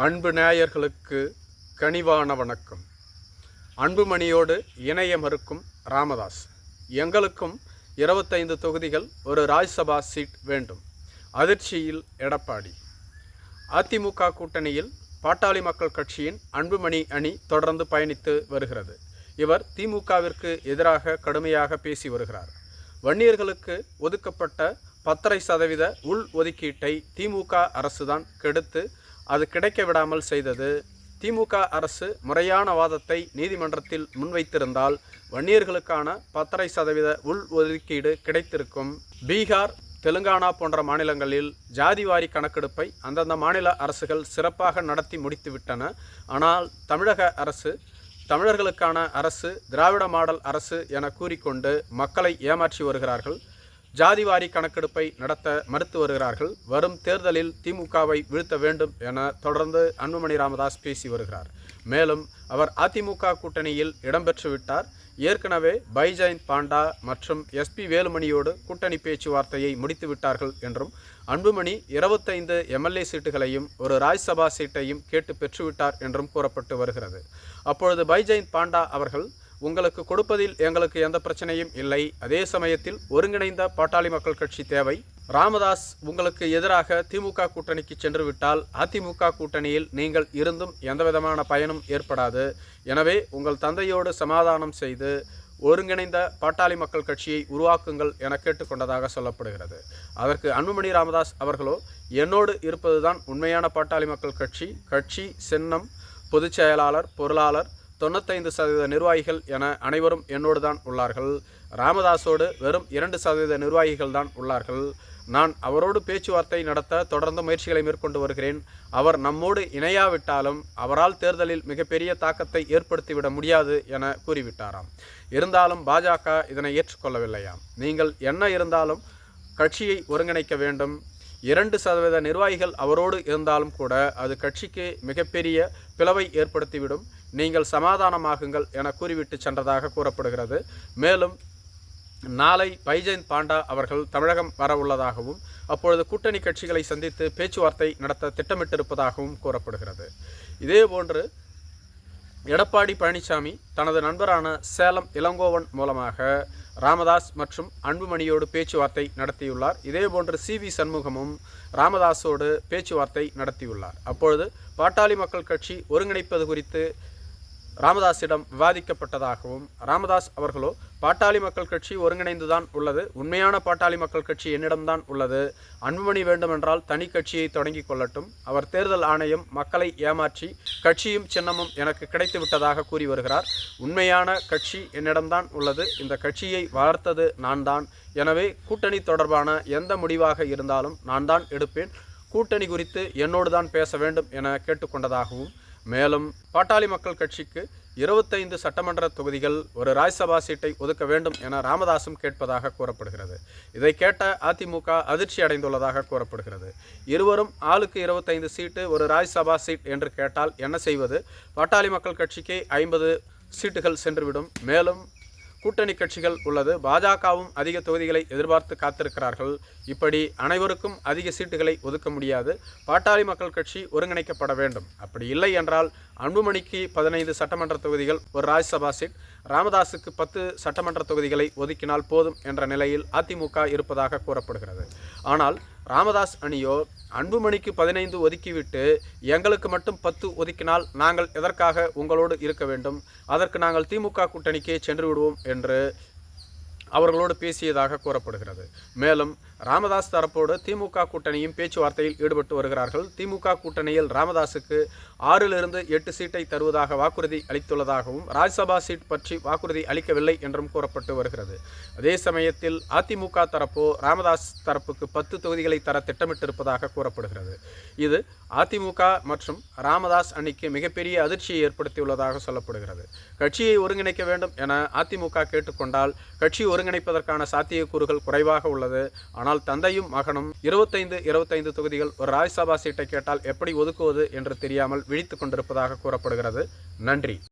அன்பு நேயர்களுக்கு கனிவான வணக்கம். அன்புமணியோடு இணைய மறுக்கும் ராமதாஸ். எங்களுக்கும் 25 தொகுதிகள், ஒரு ராஜ்யசபா சீட் வேண்டும். அதிர்ச்சியில் எடப்பாடி. அதிமுக கூட்டணியில் பாட்டாளி மக்கள் கட்சியின் அன்புமணி அணி தொடர்ந்து பயணித்து வருகிறது. இவர் திமுகவிற்கு எதிராக கடுமையாக பேசி வருகிறார். வன்னியர்களுக்கு ஒதுக்கப்பட்ட 10.5% உள் ஒதுக்கீட்டை திமுக அரசுதான் கெடுத்து அது கிடைக்க விடாமல் செய்தது. திமுக அரசு முறையான வாதத்தை நீதிமன்றத்தில் முன்வைத்திருந்தால் வன்னியர்களுக்கான 10.5% உள் ஒதுக்கீடு கிடைத்திருக்கும். பீகார், தெலுங்கானா போன்ற மாநிலங்களில் ஜாதிவாரி கணக்கெடுப்பை அந்தந்த மாநில அரசுகள் சிறப்பாக நடத்தி முடித்துவிட்டன. ஆனால் தமிழக அரசு தமிழர்களுக்கான அரசு, திராவிட மாடல் அரசு என கூறிக்கொண்டு மக்களை ஏமாற்றி வருகிறார்கள். ஜாதிவாரி கணக்கெடுப்பை நடத்த மறுத்து வருகிறார்கள். வரும் தேர்தலில் திமுகவை வீழ்த்த வேண்டும் என தொடர்ந்து அன்புமணி ராமதாஸ் பேசி வருகிறார். மேலும் அவர் அதிமுக கூட்டணியில் இடம்பெற்றுவிட்டார். ஏற்கனவே பைஜெயந்த் பாண்டா மற்றும் எஸ்பி வேலுமணியோடு கூட்டணி பேச்சுவார்த்தையை முடித்துவிட்டார்கள் என்றும், அன்புமணி 25 எம்எல்ஏ சீட்டுகளையும் ஒரு ராஜ்யசபா சீட்டையும் கேட்டு பெற்றுவிட்டார் என்றும் கூறப்பட்டு வருகிறது. அப்பொழுது பைஜெயந்த் பாண்டா அவர்கள், உங்களுக்கு கொடுப்பதில் எங்களுக்கு எந்த பிரச்சனையும் இல்லை, அதே சமயத்தில் ஒருங்கிணைந்த பாட்டாளி மக்கள் கட்சி தேவை. ராமதாஸ் உங்களுக்கு எதிராக திமுக கூட்டணிக்கு சென்று விட்டால் அதிமுக கூட்டணியில் நீங்கள் இருந்தும் எந்தவிதமான பயனும் ஏற்படாது. எனவே உங்கள் தந்தையோடு சமாதானம் செய்து ஒருங்கிணைந்த பாட்டாளி மக்கள் கட்சியை உருவாக்குங்கள் என கேட்டுக்கொண்டதாக சொல்லப்படுகிறது. அதற்கு அன்புமணி ராமதாஸ் அவர்களோ, என்னோடு இருப்பதுதான் உண்மையான பாட்டாளி மக்கள் கட்சி, கட்சி சின்னம், பொதுச் செயலாளர், பொருளாளர், 95% நிர்வாகிகள் என அனைவரும் என்னோடு தான் உள்ளார்கள். ராமதாஸோடு வெறும் 2% நிர்வாகிகள் தான் உள்ளார்கள். நான் அவரோடு பேச்சுவார்த்தை நடத்த தொடர்ந்து முயற்சிகளை மேற்கொண்டு வருகிறேன். அவர் நம்மோடு இணையாவிட்டாலும் அவரால் தேர்தலில் மிகப்பெரிய தாக்கத்தை ஏற்படுத்திவிட முடியாது என கூறிவிட்டாராம். இருந்தாலும் பாஜக இதனை ஏற்றுக்கொள்ளவில்லையாம். நீங்கள் என்ன இருந்தாலும் கட்சியை ஒருங்கிணைக்க வேண்டும். 2% நிர்வாகிகள் அவரோடு இருந்தாலும் கூட அது கட்சிக்கு மிகப்பெரிய பிளவை ஏற்படுத்திவிடும். நீங்கள் சமாதானமாகுங்கள் என கூறிவிட்டு சென்றதாக கூறப்படுகிறது. மேலும் நாளை பைஜெயந்த் பாண்டா அவர்கள் தமிழகம் வர உள்ளதாகவும், அப்பொழுது கூட்டணி கட்சிகளை சந்தித்து பேச்சுவார்த்தை நடத்த திட்டமிட்டிருப்பதாகவும் கூறப்படுகிறது. இதேபோன்று எடப்பாடி பழனிசாமி தனது நண்பரான சேலம் இளங்கோவன் மூலமாக ராமதாஸ் மற்றும் அன்புமணியோடு பேச்சுவார்த்தை நடத்தியுள்ளார். இதேபோன்று CV சண்முகமும் ராமதாஸோடு பேச்சுவார்த்தை நடத்தியுள்ளார். அப்பொழுது பாட்டாளி மக்கள் கட்சி ஒருங்கிணைப்பது குறித்து ராமதாஸிடம் விவாதிக்கப்பட்டதாகவும், ராமதாஸ் அவர்களோ, பாட்டாளி மக்கள் கட்சி ஒருங்கிணைந்துதான் உள்ளது, உண்மையான பாட்டாளி மக்கள் கட்சி என்னிடம்தான் உள்ளது, அன்புமணி வேண்டுமென்றால் தனி கட்சியை தொடங்கி கொள்ளட்டும், அவர் தேர்தல் ஆணையம் மக்களை ஏமாற்றி கட்சியும் சின்னமும் எனக்கு கிடைத்து விட்டதாக கூறி வருகிறார், உண்மையான கட்சி என்னிடம்தான் உள்ளது, இந்த கட்சியை வளர்த்தது நான் தான், எனவே கூட்டணி தொடர்பான எந்த முடிவாக இருந்தாலும் நான் தான் எடுப்பேன், கூட்டணி குறித்து என்னோடு தான் பேச வேண்டும் என கேட்டுக்கொண்டதாகவும், மேலும் பாட்டாளி மக்கள் கட்சிக்கு 25 சட்டமன்ற தொகுதிகள், ஒரு ராஜ்யசபா சீட்டை ஒதுக்க வேண்டும் என ராமதாசும் கேட்பதாக கூறப்படுகிறது. இதை கேட்ட அதிமுக அதிர்ச்சி அடைந்துள்ளதாக கூறப்படுகிறது. இருவரும் ஆளுக்கு 25 சீட்டு, ஒரு ராஜ்யசபா சீட் என்று கேட்டால் என்ன செய்வது? பாட்டாளி மக்கள் கட்சிக்கு 50 சீட்டுகள் சென்றுவிடும். மேலும் கூட்டணி கட்சிகள் உள்ளது. பாஜகவும் அதிக தொகுதிகளை எதிர்பார்த்து காத்திருக்கிறார்கள். இப்படி அனைவருக்கும் அதிக சீட்டுகளை ஒதுக்க முடியாது. பாட்டாளி மக்கள் கட்சி ஒருங்கிணைக்கப்பட வேண்டும். அப்படி இல்லை என்றால் அன்புமணிக்கு 15 சட்டமன்ற தொகுதிகள், ஒரு ராஜ்யசபா சீட், ராமதாஸுக்கு 10 சட்டமன்ற தொகுதிகளை ஒதுக்கினால் போதும் என்ற நிலையில் அதிமுக இருப்பதாக கூறப்படுகிறது. ஆனால் ராமதாஸ் அணியோ, அன்புமணிக்கு 15 ஒதுக்கிவிட்டு எங்களுக்கு மட்டும் 10 ஒதுக்கினால் நாங்கள் எதற்காக உங்களோடு இருக்க வேண்டும், அதற்கு நாங்கள் திமுக கூட்டணிக்கே சென்று விடுவோம் என்று அவர்களோடு பேசியதாக கூறப்படுகிறது. மேலும் ராமதாஸ் தரப்போடு திமுக கூட்டணியும் பேச்சுவார்த்தையில் ஈடுபட்டு வருகிறார்கள். திமுக கூட்டணியில் ராமதாஸுக்கு 6லிருந்து 8 சீட்டை தருவதாக வாக்குறுதி அளித்துள்ளதாகவும், ராஜ்யசபா சீட் பற்றி வாக்குறுதி அளிக்கவில்லை என்றும் கூறப்பட்டு வருகிறது. அதே சமயத்தில் அதிமுக தரப்போ ராமதாஸ் தரப்புக்கு 10 தொகுதிகளை தர திட்டமிட்டிருப்பதாக கூறப்படுகிறது. இது அதிமுக மற்றும் ராமதாஸ் அணிக்கு மிகப்பெரிய அதிர்ச்சியை ஏற்படுத்தியுள்ளதாக சொல்லப்படுகிறது. கட்சியை ஒருங்கிணைக்க வேண்டும் என அதிமுக கேட்டுக்கொண்டால் கட்சி ஒருங்கிணைப்பதற்கான சாத்தியக்கூறுகள் குறைவாக உள்ளது. ஆனால் தந்தையும் மகனும் 25 தொகுதிகள், ஒரு ராஜ்யசபா சீட்டை கேட்டால் எப்படி ஒதுக்குவது என்று தெரியாமல் விழித்துக் கொண்டிருப்பதாக கூறப்படுகிறது. நன்றி.